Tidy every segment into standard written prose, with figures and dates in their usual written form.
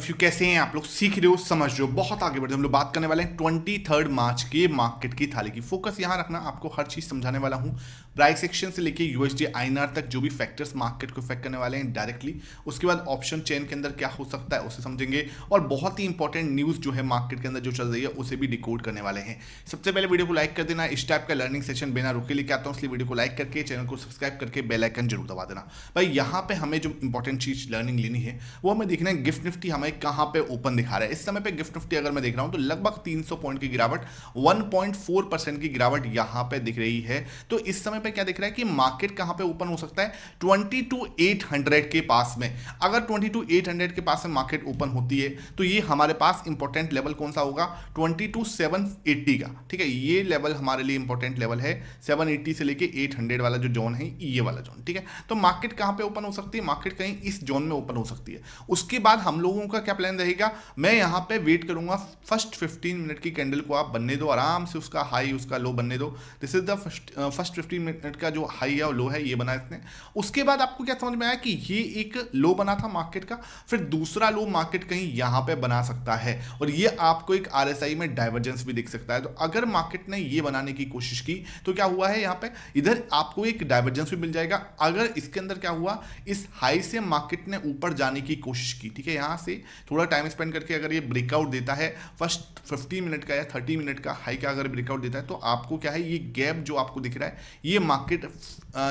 लफ्यू कैसे हैं आप लोग? सीख रहे हो, समझ रहे हो, बहुत आगे बढ़ रहे हो। हम लोग बात करने वाले हैं 23 मार्च के मार्केट की थाली की। फोकस यहां रखना, आपको हर चीज समझाने वाला हूं, प्राइस एक्शन से लेके यूएसडी आईएनआर तक जो भी फैक्टर्स मार्केट को इफेक्ट करने वाले हैं डायरेक्टली। उसके बाद ऑप्शन चेन के अंदर क्या हो सकता है उसे समझेंगे, और बहुत ही इंपॉर्टेंट न्यूज जो है मार्केट के अंदर जो चल रही है उसे भी डिकोड करने वाले हैं। सबसे पहले वीडियो को लाइक कर देना। इस टाइप का लर्निंग सेशन बिना रुके लेके आता हूं, इसलिए वीडियो को लाइक करके चैनल को सब्सक्राइब करके बेल आइकन जरूर दबा देना। भाई यहाँ पे हमें जो इंपॉर्टेंट चीज लर्निंग लेनी है वो हमें देखना है गिफ्ट निफ्टी हमें कहां पे ओपन दिखा रहा है। इस समय पे गिफ्ट निफ्टी अगर मैं देख रहा हूं तो लगभग 300 पॉइंट की गिरावट, 1.4% की गिरावट यहां पे दिख रही है। तो इस समय पे क्या दिख रहा है कि मार्केट कहां पे ओपन हो सकता है? 22,800 के पास में। अगर 22,800 के पास में मार्केट ओपन होती है तो ये हमारे पास इंपॉर्टेंट लेवल कौन सा होगा? 22,780 का। ठीक है, ये लेवल हमारे लिए इंपॉर्टेंट लेवल है। 780 से लेके 800 वाला जो जोन है, ये वाला जोन। ठीक है, तो मार्केट कहां पे ओपन हो सकती है? मार्केट कहीं इस जोन में ओपन हो सकती है। उसके बाद हम लोगों का क्या प्लान रहेगा? मैं यहां पे वेट करूंगा, फर्स्ट 15 मिनट की कैंडल को आप बनने दो, आराम से उसका हाई उसका लो बनने दो। This is the first 15 minute का जो हाई है और लो है, ये बना इसने। उसके बाद आपको क्या समझ में आया कि ये एक लो बना था मार्केट का, फिर दूसरा लो मार्केट कहीं यहां पे बना सकता है, और ये आपको एक आरएसआई में डाइवर्जेंस भी दिख सकता है। तो अगर मार्केट ने ये बनाने की कोशिश की तो क्या हुआ है, यहां पे इधर आपको एक डाइवर्जेंस भी मिल जाएगा। अगर इसके अंदर क्या हुआ, इस हाई से मार्केट ने ऊपर जाने की कोशिश की, ठीक है, यहां से थोड़ा टाइम स्पेंड करके अगर ये ब्रेकआउट देता है, फर्स्ट 15 मिनट का या 30 मिनट का हाई का अगर ब्रेकआउट देता है, तो आपको क्या है, ये गैप जो आपको दिख रहा है ये मार्केट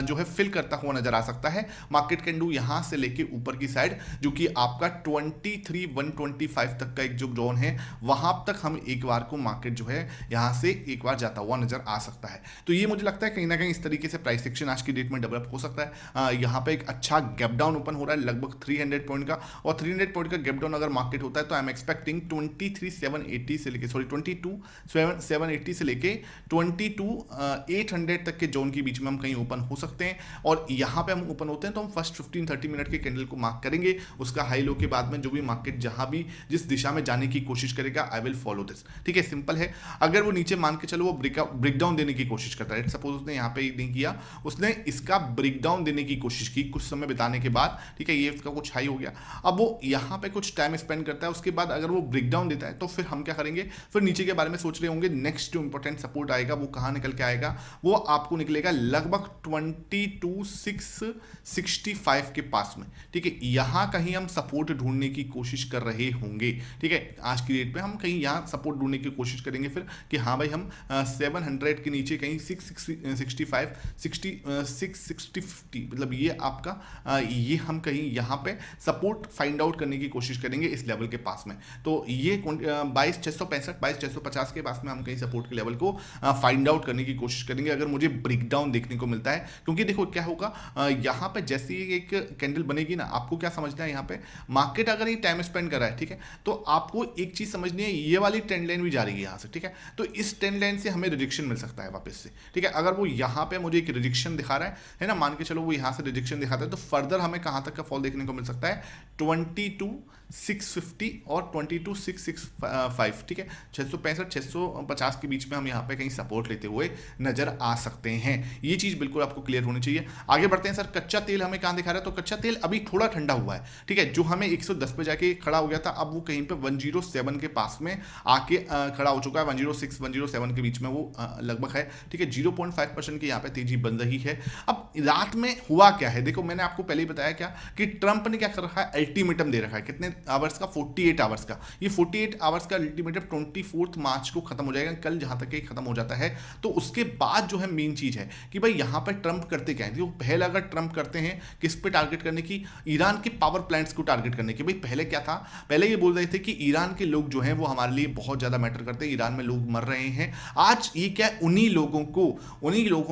जो है फिल करता हुआ नजर आ सकता है। मार्केट कैन डू यहां से लेके ऊपर की साइड, जो कि आपका 23,125 तक का एक जो जोन है, वहां तक हम एक बार को मार्केट जो है यहां से एक बार जाता हुआ नजर आ सकता है। तो ये मुझे लगता है कहीं ना कहीं इस तरीके से प्राइस एक्शन आज की डेट में डेवलप हो सकता है। यहां पे एक अच्छा गैप डाउन ओपन हो रहा है लगभग 300 पॉइंट का, और 300 पॉइंट का गैप डाउन अगर मार्केट होता है तो आई एम एक्सपेक्टिंग 23,780 से लेके 22,780 से लेके 22,800 तक के जोन के बीच में हम कहीं ओपन हो सकते हैं। और यहां पे हम ओपन होते हैं तो हम फर्स्ट 15-30 मिनट के कैंडल को मार्क करेंगे, उसका हाई लो के बाद में जो भी मार्केट जहां भी जिस दिशा में जाने की कोशिश करेगा, आई विल फॉलो दिस। ठीक है, सिंपल है। अगर वो नीचे मान के चलो वो ब्रेकडाउन देने की कोशिश करता है, सपोज उसने यहां पे नहीं किया, उसने इसका ब्रेकडाउन देने की कोशिश की कुछ समय बिताने के बाद, ठीक है, ये इसका कुछ हाई हो गया, अब वो यहां पे कुछ टाइम स्पेंड करता है, उसके बाद अगर वो ब्रेकडाउन देता है तो फिर हम क्या करेंगे, फिर नीचे के बारे में सोच रहे होंगे। नेक्स्ट जो इंपॉर्टेंट सपोर्ट आएगा वो कहां निकल के आएगा? वो आपको निकलेगा लगभग 22,665 के पास में। ठीक है, यहां कहीं हम सपोर्ट ढूंढने की कोशिश कर रहे होंगे। ठीक है, आज की डेट पे हम कहीं यहां सपोर्ट ढूंढने की कोशिश करेंगे फिर कि हाँ भाई हम 700 के नीचे कहीं 665 660 मतलब ये आपका ये हम कहीं यहां पे सपोर्ट फाइंड आउट करने की कोशिश करेंगे इस लेवल के पास में। तो ये 22,665 22,650 के पास में हम कहीं सपोर्ट के लेवल को फाइंड आउट करने की कोशिश करेंगे अगर मुझे ब्रेकडाउन देखने को मिलता है। क्योंकि देखो क्या होगा, यहां पे जैसे ही एक कैंडल बनेगी ना, आपको क्या समझना है, यहां पे मार्केट अगर ये टाइम स्पेंड कर रहा है, ठीक है, तो आपको एक चीज समझनी है, ये वाली ट्रेंड लाइन भी जा रही है यहां से। ठीक है, तो इस ट्रेंड लाइन से हमें रिजेक्शन मिल सकता है वापस से। ठीक है, अगर वो यहां पे मुझे एक रिजेक्शन दिखा रहा है ना, मान के चलो वो यहां से रिजेक्शन दिखाता है, तो फर्दर हमें कहां तक का फॉल देखने को मिल सकता है? 22,650 और 22,665। ठीक है, 665 650 के बीच में हम यहाँ पे कहीं सपोर्ट लेते हुए नजर आ सकते हैं। ये चीज बिल्कुल आपको क्लियर होनी चाहिए। आगे बढ़ते हैं। सर कच्चा तेल हमें कहां दिखा रहा है? तो कच्चा तेल अभी थोड़ा ठंडा हुआ है। ठीक है, जो हमें 110 पे जाके खड़ा हो गया था, अब वो कहीं पे 107 के पास में आके खड़ा हो चुका है। 106 107 के बीच में वो लगभग है। ठीक है, 0.5% की यहाँ पे तेजी बन रही है। अब रात में हुआ क्या है, देखो मैंने आपको पहले ही बताया क्या कि ट्रंप ने क्या कर रखा है, अल्टीमेटम दे रखा है। कितने आवर्स का? 48 आवर्स का। ये 48 आवर्स का अल्टीमेटम 24 मार्च को खत्म हो जाएगा, कल जहां तक ये खत्म हो जाता है। तो उसके बाद जो है मेन चीज है कि भाई यहां पर ट्रंप करते क्या है। जो पहले अगर ट्रंप करते हैं किस पे टारगेट करने की? ईरान के पावर प्लांट्स को टारगेट करने की। भाई पहले क्या था, पहले ये बोल रहे थे कि ईरान के लोग जो हैं वो हमारे लिए बहुत ज्यादा मैटर करते हैं, ईरान में लोग मर रहे हैं। आज ये क्या है, उन्हीं लोगों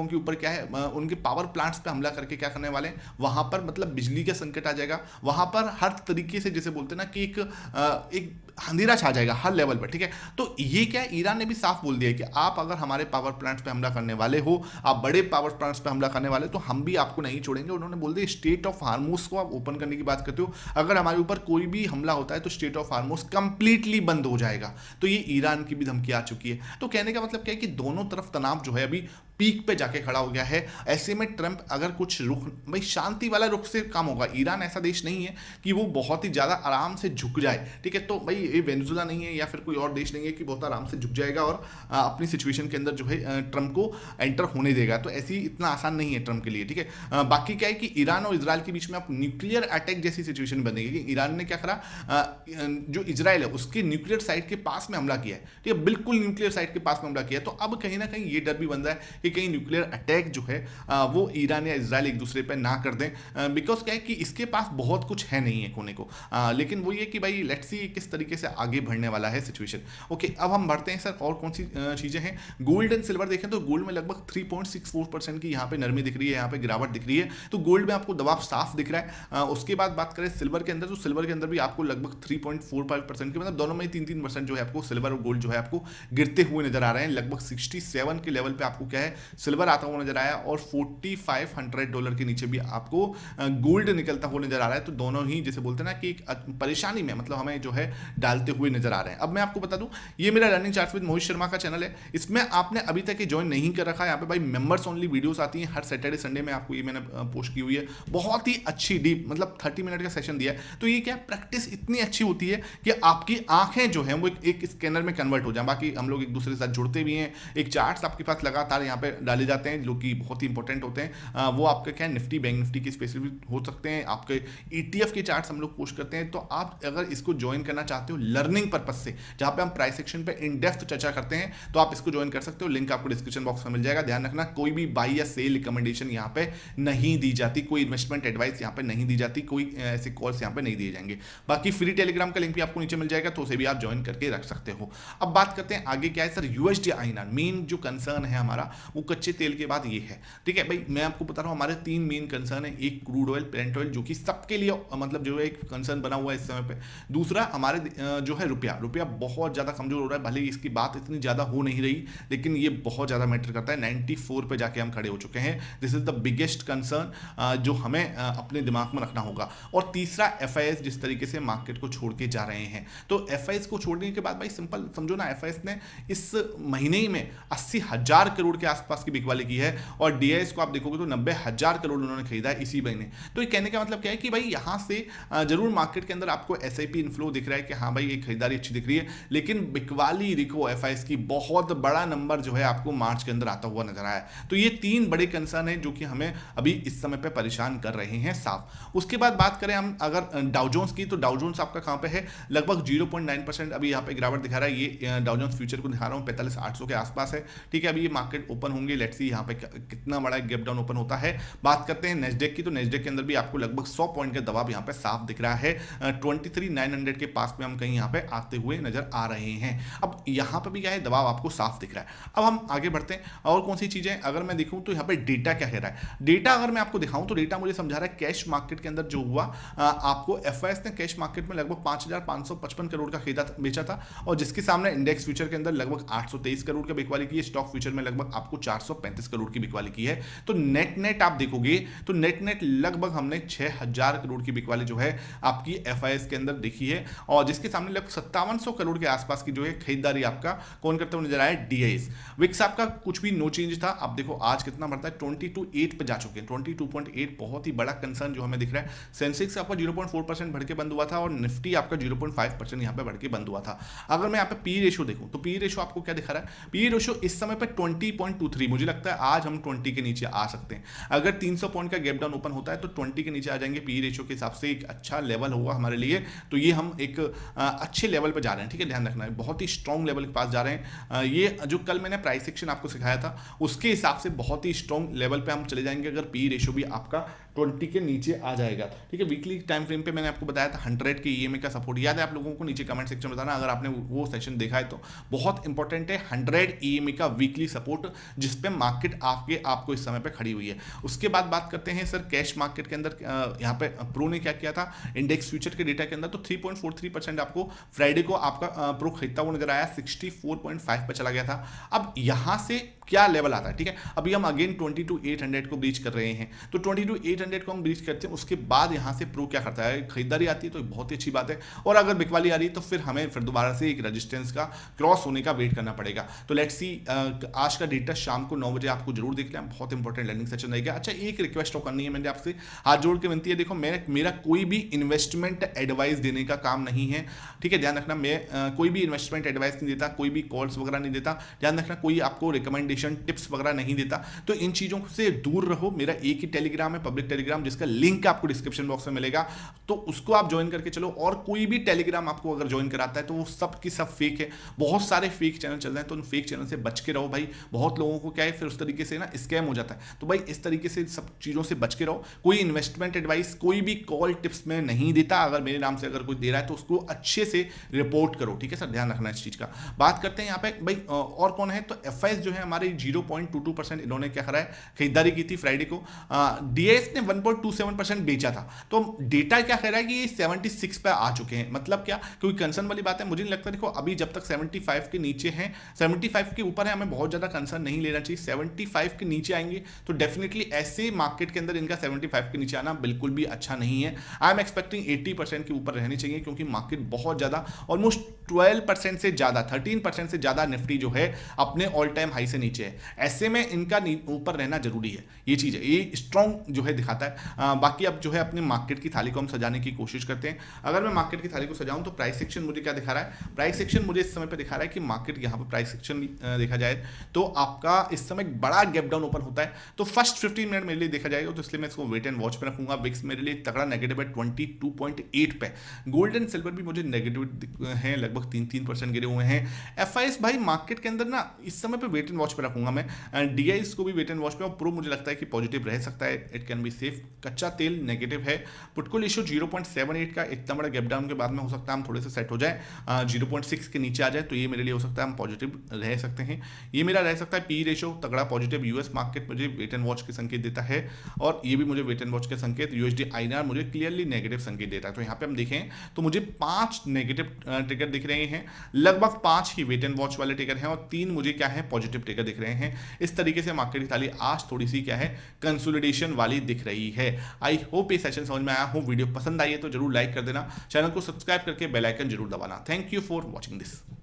के ऊपर क्या है, उनके पावर प्लांट्स पे हमला करके क्या करने वाले हैं, वहां पर मतलब बिजली का संकट आ जाएगा। वहां पर हर तरीके से जैसे बोलते हैं ना कि एक अंधेरा छा जाएगा हर लेवल पर। ठीक है, तो ये क्या है, ईरान ने भी साफ बोल दिया है कि आप अगर हमारे पावर प्लांट्स पे हमला करने वाले हो, आप बड़े पावर प्लांट्स पे हमला करने वाले हो, तो हम भी आपको नहीं छोड़ेंगे। उन्होंने बोल दिया स्टेट ऑफ हार्मोस को आप ओपन करने की बात करते हो, अगर हमारे ऊपर कोई भी हमला होता है तो स्टेट ऑफ हार्मोस कंप्लीटली बंद हो जाएगा। तो ये ईरान की भी धमकी आ चुकी है। तो कहने का मतलब क्या है कि दोनों तरफ तनाव जो है अभी पीक पे जाके खड़ा हो गया है। ऐसे में ट्रंप अगर कुछ रुख, भाई शांति वाला रुख से काम होगा। ईरान ऐसा देश नहीं है कि वो बहुत ही ज़्यादा आराम से झुक जाए, ठीक है। तो भाई ये वेनेजुला नहीं है या फिर कोई और देश नहीं है कि बहुत आराम से झुक जाएगा और अपनी सिचुएशन के अंदर जो है ट्रंप को एंटर होने देगा। तो ऐसी इतना आसान नहीं है ट्रंप के लिए, ठीक है। बाकी क्या है कि ईरान और इजराइल के बीच में अब न्यूक्लियर अटैक जैसी सिचुएशन बनेगी कि ईरान ने क्या करा, जो इजराइल है उसके न्यूक्लियर साइट के पास में हमला किया है, ठीक है, बिल्कुल न्यूक्लियर साइट के पास में हमला किया है। तो अब कहीं ना कहीं ये डर भी बन रहा है कि कहीं न्यूक्लियर अटैक जो है वो ईरान या इजराइल एक दूसरे पर ना कर दें, बिकॉज क्या है कि इसके पास बहुत कुछ है नहीं है खोने को। लेकिन वो ये कि भाई लेट्स सी किस तरीके से आगे बढ़ने वाला है सिचुएशन। ओके, अब हम बढ़ते हैं सर और कौन सी चीज़ें हैं। गोल्ड एंड सिल्वर देखें तो गोल्ड में लगभग 3.64% की यहाँ पे नरमी दिख रही है, यहाँ पे गिरावट दिख रही है। तो गोल्ड में आपको दबाव साफ दिख रहा है। उसके बाद बात करें सिल्वर के अंदर, तो सिल्वर के अंदर भी आपको लगभग 3.45% की, मतलब दोनों में 3-3% जो है आपको सिल्वर और गोल्ड जो है आपको गिरते हुए नजर आ रहे हैं। लगभग 67 के लेवल पे आपको क्या है सिल्वर आता हुआ नजर आया और $4,500 के नीचे भी आपको गोल्ड निकलता हुआ नजर आ रहा है। तो दोनों ही जैसे बोलते हैं ना कि एक परेशानी में मतलब हमें जो है डालते हुए नजर आ रहे हैं। अब मैं आपको बता दूं, ये मेरा running chart with Mohit Sharma का चैनल है। इसमें आपने अभी तक ज्वाइन नहीं कर रखा है, यहाँ पे भाई मेंबर्स ओनली वीडियोस आती हैं हर सैटरडे संडे में, आपको ये मैंने पोस्ट की हुई है। बहुत ही अच्छी डीप, मतलब 30 मिनट का सेशन दिया है। तो ये क्या प्रैक्टिस इतनी अच्छी होती है कि आपकी आंखें जो है वो एक स्कैनर में कन्वर्ट हो जाए। बाकी हम लोग एक दूसरे के साथ जुड़ते भी हैं, एक चार्ट्स आपके पास लगातार यहाँ पे डाले जाते हैं जो कि बहुत ही इंपॉर्टेंट होते हैं। वो आपके क्या है निफ्टी बैंक निफ्टी के स्पेसिफिक हो सकते हैं, आपके ETF के चार्ट्स हम लोग पोस्ट करते हैं। तो आप अगर इसको ज्वाइन करना चाहते हो लर्निंग पर्पज से, जहाँ पे हम प्राइस सेक्शन पे इन डेप्थ चर्चा करते हैं, तो आप इसको ज्वाइन कर सकते हो। लिंक आपको डिस्क्रिप्शन बॉक्स में मिल जाएगा। ध्यान रखना कोई भी बाई या सेल रिकमेंडेशन यहाँ पे नहीं दी जाती, कोई इन्वेस्टमेंट एडवाइस यहाँ पे नहीं दी जाती, कोई ऐसे कॉल्स यहाँ पे नहीं दिए जाएंगे। बाकी फ्री टेलीग्राम का लिंक भी आपको नीचे मिल जाएगा, तो उसे भी आप ज्वाइन करके रख सकते हो। अब बात करते हैं आगे क्या है सर, USD INR मेन जो कंसर्न है हमारा वो कच्चे तेल के बाद ये है, ठीक है भाई। मैं आपको बता रहा हूँ हमारे 3 मेन कंसर्न है। एक क्रूड ऑयल, ब्रेंट ऑयल जो कि सबके लिए मतलब जो है एक कंसर्न बना हुआ है इस समय पे। दूसरा हमारे जो है रुपया बहुत ज्यादा कमजोर हो रहा है। भले ही इसकी बात इतनी ज्यादा हो नहीं रही, लेकिन ये बहुत ज्यादा मैटर करता है। 94 पे जाके हम खड़े हो चुके हैं। This is the biggest concern जो हमें अपने दिमाग में रखना होगा। और तीसरा FIS जिस तरीके से मार्केट को छोड़ के जा रहे हैं, तो FIS को छोड़ने के बाद भाई सिंपल समझो ना, FIS ने इस महीने ही में 80,000 करोड़ के आसपास की बिकवाली की है और DIS को आप देखोगे तो 90,000 करोड़ उन्होंने खरीदा है इसी महीने। तो ये कहने का मतलब क्या है कि भाई यहां से जरूर मार्केट के अंदर आपको SIP इनफ्लो दिख रहा है कि हाँ भाई ये खरीदारी अच्छी दिख रही है, लेकिन बिकवाली रिको FIS की बहुत बड़ा नंबर जो है आपको मार्च के अंदर आता हुआ नजर आया है। तो ये 3 बड़े कंसर्न है जो कि हमें अभी इस समय पे परेशान कर रहे हैं साफ। उसके बाद बात करें हम अगर डाउ जोन्स की, तो डाउ जोन्स आपका कहां पे है, लगभग 0.9% अभी यहाँ पे गिरावट दिखा रहा है। ये डाउ जोन्स फ्यूचर को दिखा रहा हूँ 45,800 के आसपास है, ठीक है। अभी ये मार्केट ओपन होंगे, लेट्स सी यहाँ पे कितना बड़ा गैप डाउन ओपन होता है। बात करते हैं नेस्डेक की, तो नेस्डेक के अंदर भी आपको लगभग 100 पॉइंट का दबाव यहाँ पे साफ दिख रहा है। 23,900 के पास में हम कहीं यहाँ पे आते हुए नजर आ रहे हैं। अब यहाँ पे भी क्या है दबाव आपको साफ दिख रहा है। अब हम आगे बढ़ते हैं और कौन सी चीजें अगर मैं देखूं तो यहाँ पे डेटा क्या कह रहा है। डेटा अगर मैं आपको दिखाऊं तो डेटा मुझे समझा रहा है कैश मार्केट के अंदर जो हुआ, आपको FIS ने कैश मार्केट में लगभग 5,555 करोड़ का खरीदा बेचा था और जिसके सामने इंडेक्स फ्यूचर के अंदर लगभग 823 करोड़ का बिकवाली की है। स्टॉक फ्यूचर में लगभग आपको 435 करोड़ की बिकवाली की है। तो नेट आप देखोगे तो नेट लगभग हमने 6,000 करोड़ की बिकवाली जो है आपकी FIS के अंदर देखी है और जिसके सामने लगभग 5700 करोड़ के आसपास की जो है खरीदारी आपका कौन करते हुए नजर आया, DIS। विक्स आपका कुछ भी नो चेंज था। अब देखो आज कितना बढ़ता है, 22.8 पे जा चुके हैं, 22.8 बहुत ही बड़ा कंसर्न जो हमें दिख रहा है। सेंसेक्स आपका 0.4% बढ़ के बंद हुआ था और निफ्टी आपका 0.5% यहाँ पे बढ़ के बंद हुआ था। अगर मैं यहाँ पे पी रेशो देखूं तो पी रेशो आपको क्या दिखा रहा है, पी रेशो इस समय पे 20.23, मुझे लगता है आज हम 20 के नीचे आ सकते हैं। अगर 300 पॉइंट का गैप डाउन ओपन होता है तो 20 के नीचे आ जाएंगे। पी रेशो के हिसाब से एक अच्छा लेवल होगा हमारे लिए, तो ये हम एक अच्छे लेवल पे जा रहे हैं, ठीक है। ध्यान रखना है बहुत ही स्ट्रॉन्ग लेवल के पास जा रहे हैं। ये जो कल मैंने प्राइस सेक्शन आपको सिखाया था उसके हिसाब से बहुत ही स्ट्रॉन्ग लेवल पे हम चले जाएंगे अगर पी रेशो भी आपका 20 के नीचे आ जाएगा, ठीक है। वीकली टाइम फ्रेम पे मैंने आपको बताया था 100 के EMA का सपोर्ट याद है आप लोगों को, नीचे कमेंट सेक्शन में बताना अगर आपने वो सेशन देखा है। तो बहुत इंपॉर्टेंट है 100 EMA का वीकली सपोर्ट जिसपे मार्केट आपको इस समय पे खड़ी हुई है। उसके बाद बात करते हैं सर कैश मार्केट के अंदर, यहाँ पे प्रो ने क्या किया था इंडेक्स फ्यूचर के डेटा के अंदर, तो 3.43% आपको फ्राइडे को आपका प्रो खरीदता हुआ नजर आया, 64.5 पे चला गया था। अब यहां से क्या लेवल आता है, ठीक है। अभी हम अगेन 22,800 को ब्रीच कर रहे हैं, तो 22,800 800 को हम ब्रीच करते हैं उसके बाद यहाँ से प्रो क्या करता है, खरीदारी आती है तो बहुत ही अच्छी बात है, और अगर बिकवाली आ रही है तो फिर हमें फिर दोबारा से एक रेजिस्टेंस का क्रॉस होने का वेट करना पड़ेगा। तो लेट्स सी आज का डेटा शाम को 9 बजे आपको जरूर देख लें, बहुत इंपॉर्टेंट लर्निंग सेशन रहेगा। अच्छा, एक रिक्वेस्ट और करनी है मैंने आपसे, हाथ जोड़ के विनती है, देखो मेरा कोई भी इन्वेस्टमेंट एडवाइस देने का काम नहीं है, ठीक है, ध्यान रखना। मैं कोई भी इन्वेस्टमेंट एडवाइस नहीं देता, कोई भी कॉल्स वगैरह नहीं देता, ध्यान रखना, कोई आपको रिकमेंडेशन टिप्स वगैरह नहीं देता, तो इन चीज़ों से दूर रहो। मेरा एक ही टेलीग्राम है, पब्लिक टेलीग्राम, जिसका लिंक आपको डिस्क्रिप्शन बॉक्स में मिलेगा, तो उसको आप ज्वाइन करके चलो। और कोई भी टेलीग्राम आपको अगर ज्वाइन कराता है तो वो सब की सब फेक है, बहुत सारे फेक चैनल चल रहे हैं, तो उन फेक चैनल से बच के रहो भाई। बहुत लोगों को क्या है फिर उस तरीके से ना स्कैम हो जाता है, तो भाई इस तरीके से सब चीज़ों से बच के रहो। कोई इन्वेस्टमेंट एडवाइस, कोई भी कॉल टिप्स में नहीं देता, अगर मेरे नाम से अगर कोई दे रहा है तो उसको अच्छे से रिपोर्ट करो, ठीक है सर, ध्यान रखना इस चीज़ का। बात करते हैं यहाँ पे भाई और कौन है, तो FIS जो है हमारे 0.22% इन्होंने क्या करा है, खरीदारी की थी फ्राइडे को। DIS ने 1.27% बेचा था, तो डेटा क्या कह रहा है कि ये 76 पे आ चुके हैं। मतलब क्या, क्योंकि कंसर्न वाली बात है, मुझे नहीं लगता, देखो अभी जब तक 75 के नीचे हैं, 75 के ऊपर है, हमें बहुत ज़्यादा कंसर्न नहीं लेना चाहिए। 75 के नीचे आएंगे तो डेफिनेटली ऐसे मार्केट के अंदर इनका 75 के नीचे आना बिल्कुल भी अच्छा नहीं है। आई एम एक्सपेक्टिंग 80% के ऊपर रहनी चाहिए, क्योंकि मार्केट बहुत ज़्यादा, ऑलमोस्ट 12% से ज़्यादा, 13% से ज़्यादा निफ्टी जो है अपने ऑल टाइम हाई से नीचे है। ऐसे में इनका ऊपर रहना जरूरी है, ये चीज़ है, ये स्ट्रॉन्ग जो है दिखाता है। बाकी अब जो है अपने मार्केट की थाली को हम सजाने की कोशिश करते हैं। अगर मैं मार्केट की थाली को सजाऊं तो प्राइस सेक्शन मुझे क्या दिखा रहा है, प्राइस सेक्शन मुझे इस समय पे दिखा रहा है कि मार्केट यहाँ पर प्राइस सेक्शन देखा जाए तो आपका इस समय बड़ा गैप डाउन ओपन होता है, तो फर्स्ट 15 मिनट मेरे लिए देखा जाएगा, तो इसलिए मैं इसको वेट एंड वॉच पे रखूंगा। विक्स मेरे लिए तगड़ा नेगेटिव है 22.8 पे, गोल्ड एंड सिल्वर भी मुझे नेगेटिव है, लगभग 3% गिरे हुए हैं। FIS भाई मार्केट के अंदर ना इस समय पे वेट एंड वॉच पे रखूंगा मैं, DIS को भी वेट एंड वॉच पे, और प्रो मुझे लगता है कि पॉजिटिव रह सकता है, इट कैन बी सेफ। कच्चा तेल नेगेटिव है, पुटकॉल इशू 0.78 का इतना बड़ा गैप डाउन के बाद में हो सकता है हम थोड़े से सेट हो जाए, 0.6 के नीचे आ जाए, तो ये मेरे लिए हो सकता है हम पॉजिटिव रह सकते हैं। ये मेरा रह सकता है पी रेशो तगड़ा पॉजिटिव, यूएस मार्केट मुझे वेट एंड वॉच के संकेत देता है, और ये भी मुझे वेट एंड वॉच के संकेत, USD INR मुझे क्लियरली नेगेटिव संकेत देता है। तो यहाँ पे हम देखें तो मुझे 5 नेगेटिव ट्रिगर दिख रहे हैं, लगभग 5 ही वेट एंड वॉच वाले ट्रिगर हैं, और 3 मुझे क्या है पॉजिटिव ट्रिगर दिख रहे हैं। इस तरीके से मार्केट की थाली आज थोड़ी सी क्या है कंसोलिडेशन वाली दिख रही है। आई होप ये सेशन समझ में आया हो, वीडियो पसंद आई है तो जरूर लाइक कर देना, चैनल को सब्सक्राइब करके बेल आइकन जरूर दबाना। Thank you for watching this.